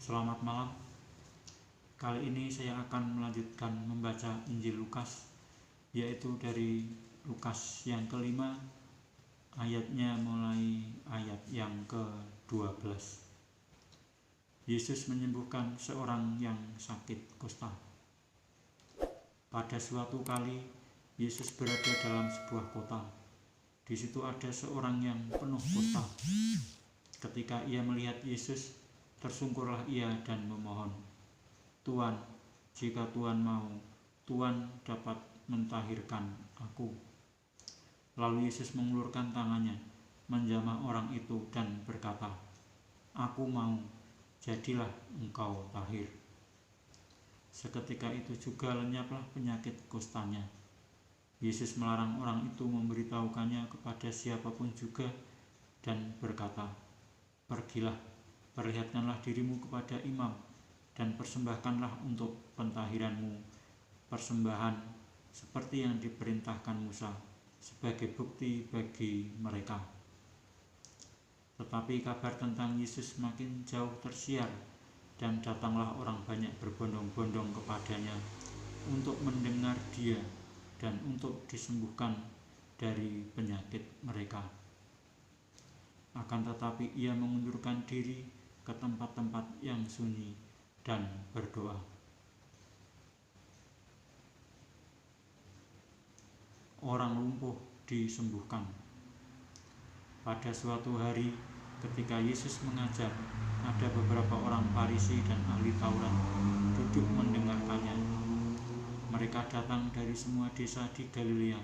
Selamat malam. Kali ini saya akan melanjutkan membaca Injil Lukas, yaitu dari Lukas yang kelima, ayatnya mulai ayat yang ke-12. Yesus menyembuhkan seorang yang sakit kusta. Pada suatu kali, Yesus berada dalam sebuah kota. Di situ ada seorang yang penuh kusta. Ketika ia melihat Yesus, tersungkurlah ia dan memohon, "Tuan, jika Tuan mau, Tuan dapat mentahirkan aku." Lalu Yesus mengulurkan tangannya, menjamah orang itu dan berkata, "Aku mau, jadilah engkau tahir." Seketika itu juga lenyaplah penyakit kustanya. Yesus melarang orang itu memberitahukannya kepada siapapun juga dan berkata, "Pergilah, perlihatkanlah dirimu kepada imam dan persembahkanlah untuk pentahiranmu persembahan seperti yang diperintahkan Musa sebagai bukti bagi mereka." Tetapi kabar tentang Yesus makin jauh tersiar dan datanglah orang banyak berbondong-bondong kepadanya untuk mendengar Dia dan untuk disembuhkan dari penyakit mereka. Akan tetapi ia mengundurkan diri ke tempat-tempat yang sunyi dan berdoa. Orang lumpuh disembuhkan. Pada suatu hari ketika Yesus mengajar, ada beberapa orang Farisi dan ahli Taurat duduk mendengarkannya. Mereka datang dari semua desa di Galilea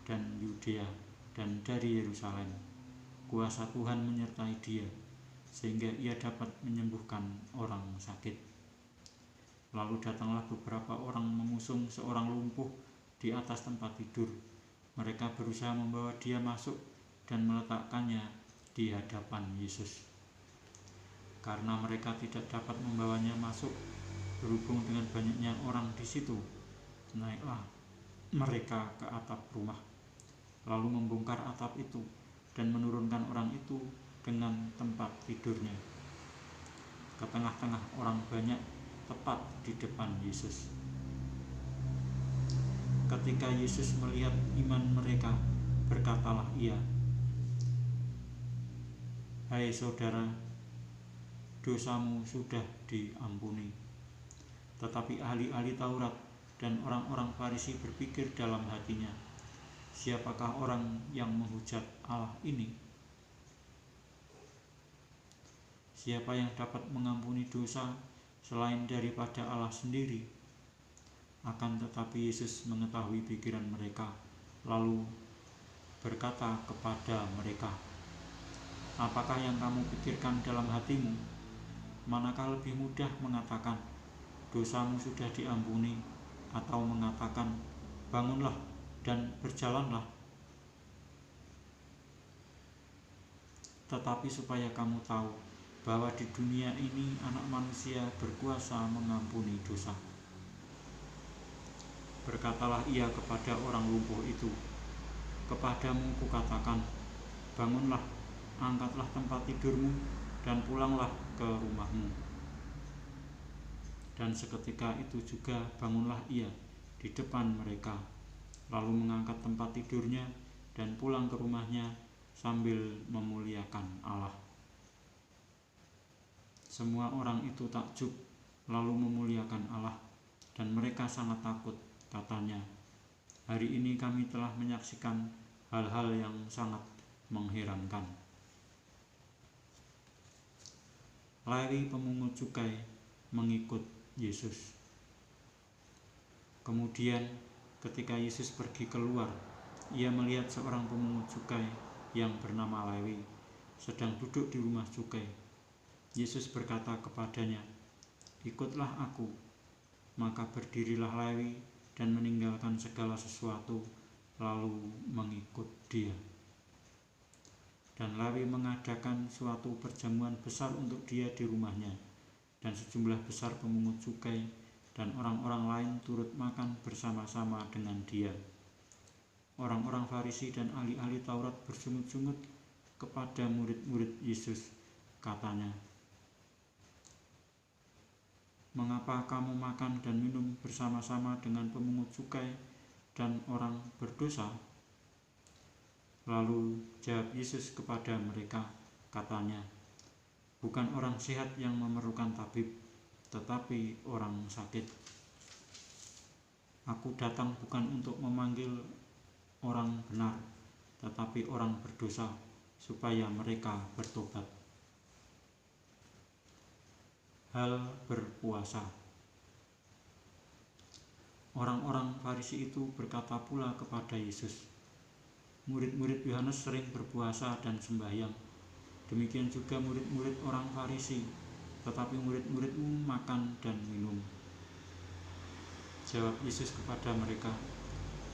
dan Yudea dan dari Yerusalem. Kuasa Tuhan menyertai dia, sehingga ia dapat menyembuhkan orang sakit. Lalu datanglah beberapa orang mengusung seorang lumpuh di atas tempat tidur. Mereka berusaha membawa dia masuk dan meletakkannya di hadapan Yesus. Karena mereka tidak dapat membawanya masuk, berhubung dengan banyaknya orang di situ, naiklah mereka ke atap rumah, lalu membongkar atap itu dan menurunkan orang itu dengan tempat tidurnya ke tengah-tengah orang banyak, tepat di depan Yesus. Ketika Yesus melihat iman mereka, berkatalah ia, "Hai saudara, dosamu sudah diampuni." Tetapi ahli-ahli Taurat dan orang-orang Farisi berpikir dalam hatinya, "Siapakah orang yang menghujat Allah ini? Siapa yang dapat mengampuni dosa selain daripada Allah sendiri?" Akan tetapi Yesus mengetahui pikiran mereka, lalu berkata kepada mereka, "Apakah yang kamu pikirkan dalam hatimu? Manakah lebih mudah mengatakan, 'Dosamu sudah diampuni,' atau mengatakan, 'Bangunlah dan berjalanlah'? Tetapi supaya kamu tahu bahwa di dunia ini Anak Manusia berkuasa mengampuni dosa." Berkatalah ia kepada orang lumpuh itu, "Kepadamu kukatakan, bangunlah, angkatlah tempat tidurmu, dan pulanglah ke rumahmu." Dan seketika itu juga bangunlah ia di depan mereka, lalu mengangkat tempat tidurnya dan pulang ke rumahnya sambil memuliakan Allah. Semua orang itu takjub, lalu memuliakan Allah, dan mereka sangat takut. Katanya, "Hari ini kami telah menyaksikan hal-hal yang sangat mengherankan." Lewi pemungut cukai mengikut Yesus. Kemudian ketika Yesus pergi keluar, ia melihat seorang pemungut cukai yang bernama Lewi sedang duduk di rumah cukai. Yesus berkata kepadanya, "Ikutlah aku." Maka berdirilah Lewi dan meninggalkan segala sesuatu, lalu mengikut dia. Dan Lewi mengadakan suatu perjamuan besar untuk dia di rumahnya, dan sejumlah besar pemungut cukai dan orang-orang lain turut makan bersama-sama dengan dia. Orang-orang Farisi dan ahli-ahli Taurat bersungut-sungut kepada murid-murid Yesus, katanya, "Mengapa kamu makan dan minum bersama-sama dengan pemungut cukai dan orang berdosa?" Lalu jawab Yesus kepada mereka, katanya, "Bukan orang sehat yang memerlukan tabib, tetapi orang sakit. Aku datang bukan untuk memanggil orang benar, tetapi orang berdosa, supaya mereka bertobat." Hal berpuasa. Orang-orang Farisi itu berkata pula kepada Yesus, "Murid-murid Yohanes sering berpuasa dan sembahyang. Demikian juga murid-murid orang Farisi, tetapi murid-muridmu makan dan minum." Jawab Yesus kepada mereka,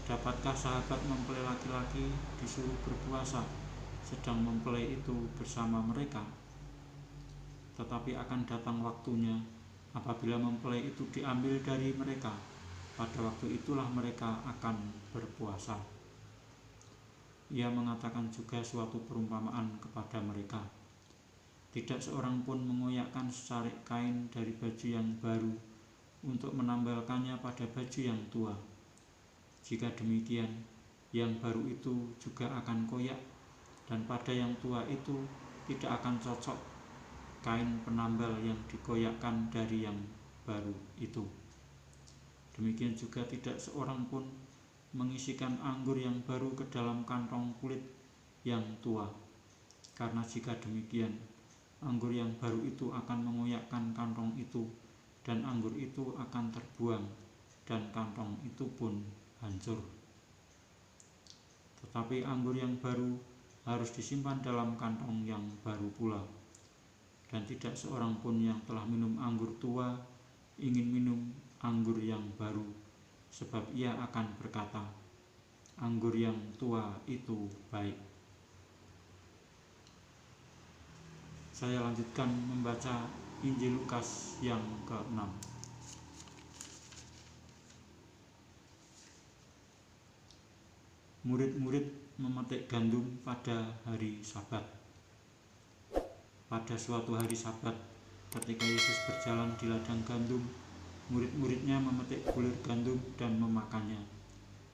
"Dapatkah sahabat mempelai laki-laki disuruh berpuasa, sedang mempelai itu bersama mereka? Tetapi akan datang waktunya apabila mempelai itu diambil dari mereka. Pada waktu itulah mereka akan berpuasa." Ia mengatakan juga suatu perumpamaan kepada mereka. "Tidak seorang pun mengoyakkan secarik kain dari baju yang baru untuk menambalkannya pada baju yang tua. Jika demikian, yang baru itu juga akan koyak, dan pada yang tua itu tidak akan cocok kain penambal yang dikoyakkan dari yang baru itu. Demikian juga tidak seorang pun mengisikan anggur yang baru ke dalam kantong kulit yang tua, karena jika demikian, anggur yang baru itu akan mengoyakkan kantong itu, dan anggur itu akan terbuang, dan kantong itu pun hancur. Tetapi anggur yang baru harus disimpan dalam kantong yang baru pula. Dan tidak seorang pun yang telah minum anggur tua ingin minum anggur yang baru, sebab ia akan berkata, 'Anggur yang tua itu baik.'" Saya lanjutkan membaca Injil Lukas yang ke-6. Murid-murid memetik gandum pada hari Sabat. Pada suatu hari Sabat, ketika Yesus berjalan di ladang gandum, murid-muridnya memetik bulir gandum dan memakannya,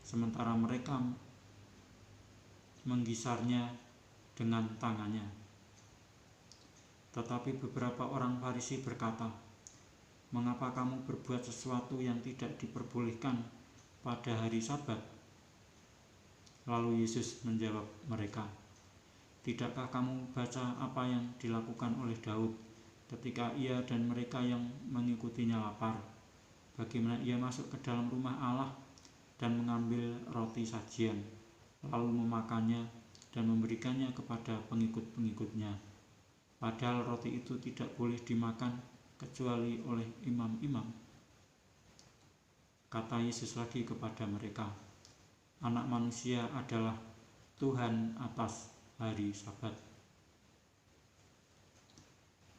sementara mereka menggisarnya dengan tangannya. Tetapi beberapa orang Farisi berkata, "Mengapa kamu berbuat sesuatu yang tidak diperbolehkan pada hari Sabat?" Lalu Yesus menjawab mereka, "Tidakkah kamu baca apa yang dilakukan oleh Daud ketika ia dan mereka yang mengikutinya lapar? Bagaimana ia masuk ke dalam rumah Allah dan mengambil roti sajian, lalu memakannya dan memberikannya kepada pengikut-pengikutnya. Padahal roti itu tidak boleh dimakan kecuali oleh imam-imam." Kata Yesus lagi kepada mereka, "Anak manusia adalah Tuhan atas hari Sabat."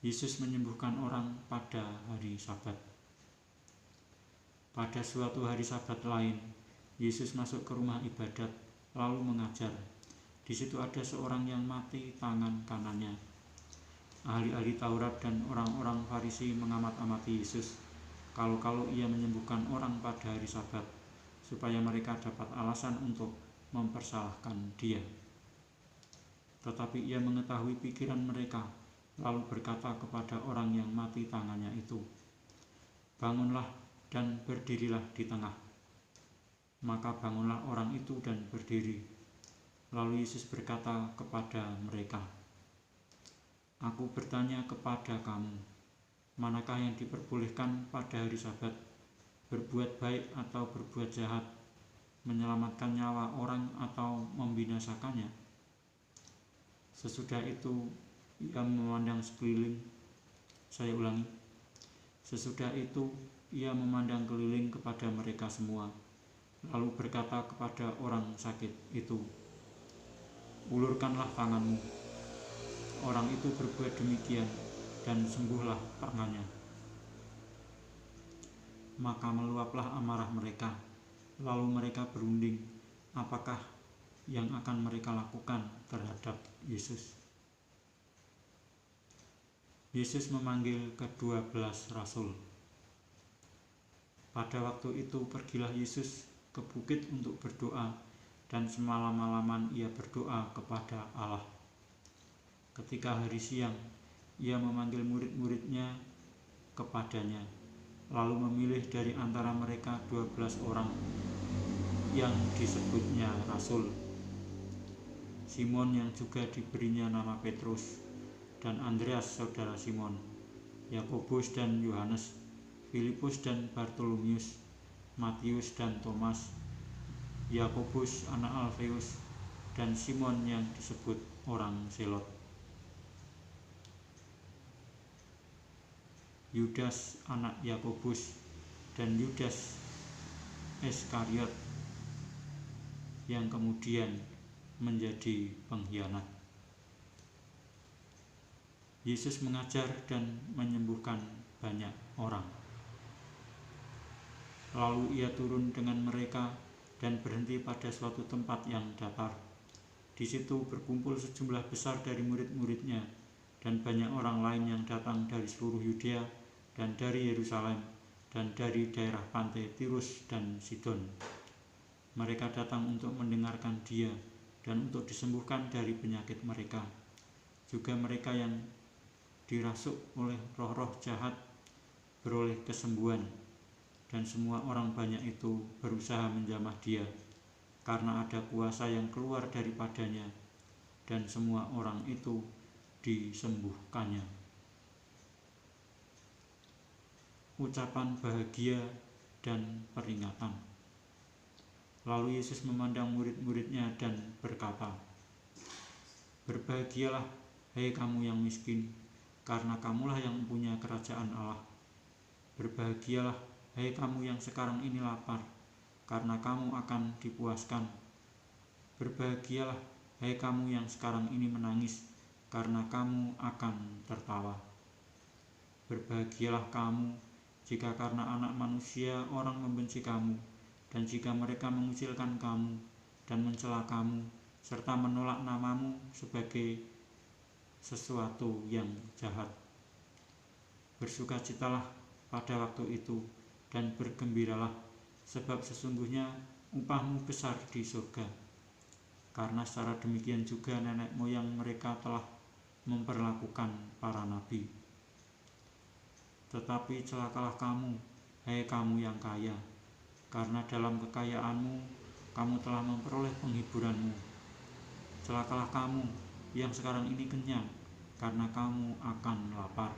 Yesus menyembuhkan orang pada hari Sabat. Pada suatu hari Sabat lain, Yesus masuk ke rumah ibadat lalu mengajar. Di situ ada seorang yang mati tangan kanannya. Ahli-ahli Taurat dan orang-orang Farisi mengamat-amati Yesus, kalau-kalau ia menyembuhkan orang pada hari Sabat, supaya mereka dapat alasan untuk mempersalahkan dia. Tetapi ia mengetahui pikiran mereka, lalu berkata kepada orang yang mati tangannya itu, "Bangunlah dan berdirilah di tengah." Maka bangunlah orang itu dan berdiri. Lalu Yesus berkata kepada mereka, "Aku bertanya kepada kamu, manakah yang diperbolehkan pada hari Sabat, berbuat baik atau berbuat jahat, menyelamatkan nyawa orang atau membinasakannya?" Sesudah itu ia memandang sekeliling. Saya ulangi. Sesudah itu ia memandang keliling kepada mereka semua, lalu berkata kepada orang sakit itu, "Ulurkanlah tanganmu." Orang itu berbuat demikian, dan sembuhlah tangannya. Maka meluaplah amarah mereka, lalu mereka berunding apakah yang akan mereka lakukan terhadap Yesus. Yesus memanggil ke-12 rasul. Pada waktu itu pergilah Yesus ke bukit untuk berdoa, dan semalam-malaman ia berdoa kepada Allah. Ketika hari siang, ia memanggil murid-muridnya kepadanya, lalu memilih dari antara mereka 12 orang yang disebutnya rasul, Simon yang juga diberinya nama Petrus, dan Andreas saudara Simon, Yakobus dan Yohanes, Filipus dan Bartolomeus, Matius dan Thomas, Yakobus anak Alfeus, dan Simon yang disebut orang Selot, Yudas anak Yakobus, dan Yudas Iskariot yang kemudian menjadi pengkhianat. Yesus mengajar dan menyembuhkan banyak orang. Lalu ia turun dengan mereka dan berhenti pada suatu tempat yang datar. Di situ berkumpul sejumlah besar dari murid-muridnya dan banyak orang lain yang datang dari seluruh Yudea dan dari Yerusalem dan dari daerah pantai Tirus dan Sidon. Mereka datang untuk mendengarkan dia dan untuk disembuhkan dari penyakit mereka. Juga mereka yang dirasuk oleh roh-roh jahat beroleh kesembuhan, dan semua orang banyak itu berusaha menjamah dia, karena ada kuasa yang keluar daripadanya, dan semua orang itu disembuhkannya. Ucapan bahagia dan peringatan. Lalu Yesus memandang murid-muridnya dan berkata, "Berbahagialah, hai kamu yang miskin, karena kamulah yang mempunyai kerajaan Allah. Berbahagialah, hai kamu yang sekarang ini lapar, karena kamu akan dipuaskan. Berbahagialah, hai kamu yang sekarang ini menangis, karena kamu akan tertawa. Berbahagialah kamu, jika karena Anak Manusia orang membenci kamu, dan jika mereka mengucilkan kamu, dan mencela kamu, serta menolak namamu sebagai sesuatu yang jahat. Bersukacitalah pada waktu itu, dan bergembiralah, sebab sesungguhnya upahmu besar di surga. Karena secara demikian juga nenek moyang mereka telah memperlakukan para nabi. Tetapi celakalah kamu, hai kamu yang kaya, karena dalam kekayaanmu kamu telah memperoleh penghiburanmu. Celakalah kamu yang sekarang ini kenyang, karena kamu akan lapar.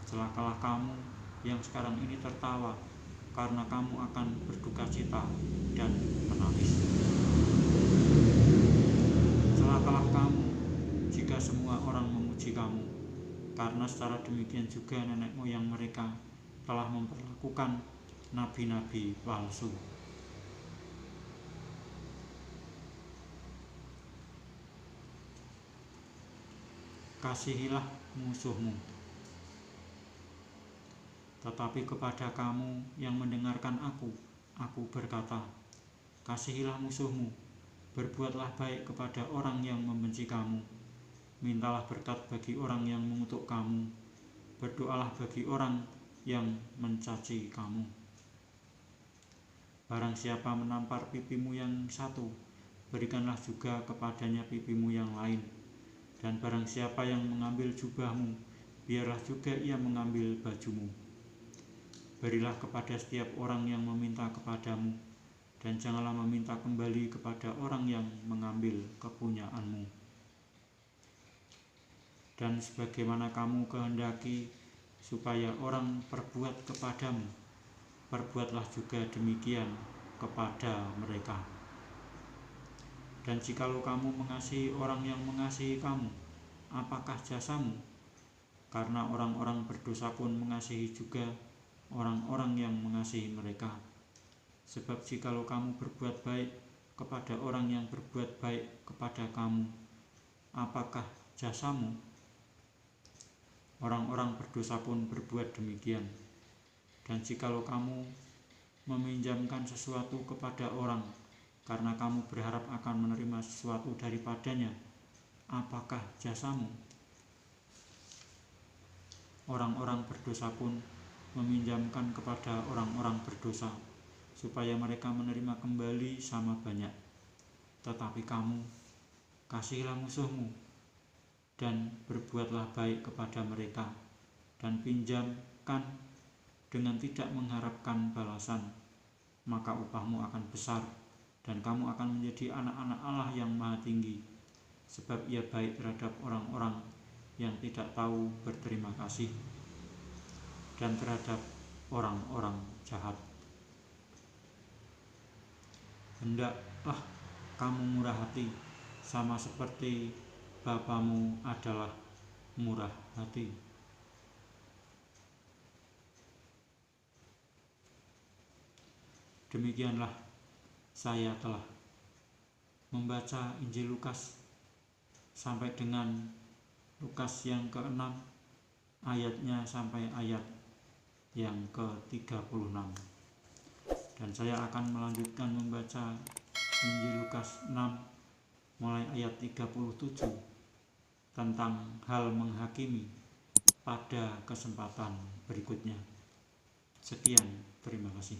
Celakalah kamu yang sekarang ini tertawa, karena kamu akan berduka cita dan menangis. Celakalah kamu jika semua orang memuji kamu, karena secara demikian juga nenek moyang mereka telah memperlakukan nabi-nabi palsu. Kasihilah musuhmu. Tetapi kepada kamu yang mendengarkan aku berkata, kasihilah musuhmu, berbuatlah baik kepada orang yang membenci kamu, mintalah berkat bagi orang yang mengutuk kamu, berdoalah bagi orang yang mencaci kamu. Barang siapa menampar pipimu yang satu, berikanlah juga kepadanya pipimu yang lain. Dan barang siapa yang mengambil jubahmu, biarlah juga ia mengambil bajumu. Berilah kepada setiap orang yang meminta kepadamu, dan janganlah meminta kembali kepada orang yang mengambil kepunyaanmu. Dan sebagaimana kamu kehendaki supaya orang perbuat kepadamu, perbuatlah juga demikian kepada mereka. Dan jikalau kamu mengasihi orang yang mengasihi kamu, apakah jasamu? Karena orang-orang berdosa pun mengasihi juga orang-orang yang mengasihi mereka. Sebab jikalau kamu berbuat baik kepada orang yang berbuat baik kepada kamu, apakah jasamu? Orang-orang berdosa pun berbuat demikian. Dan jikalau kamu meminjamkan sesuatu kepada orang, karena kamu berharap akan menerima sesuatu daripadanya, apakah jasamu? Orang-orang berdosa pun meminjamkan kepada orang-orang berdosa, supaya mereka menerima kembali sama banyak. Tetapi kamu, kasihilah musuhmu, dan berbuatlah baik kepada mereka, dan pinjamkan dengan tidak mengharapkan balasan. Maka upahmu akan besar, dan kamu akan menjadi anak-anak Allah yang Maha Tinggi, sebab Ia baik terhadap orang-orang yang tidak tahu berterima kasih, dan terhadap orang-orang jahat. Hendaklah kamu murah hati, sama seperti Bapamu adalah murah hati. Demikianlah saya telah membaca Injil Lukas sampai dengan Lukas yang ke-6, ayatnya sampai ayat yang ke-36. Dan saya akan melanjutkan membaca Injil Lukas 6 mulai ayat 37 tentang hal menghakimi pada kesempatan berikutnya. Sekian, terima kasih.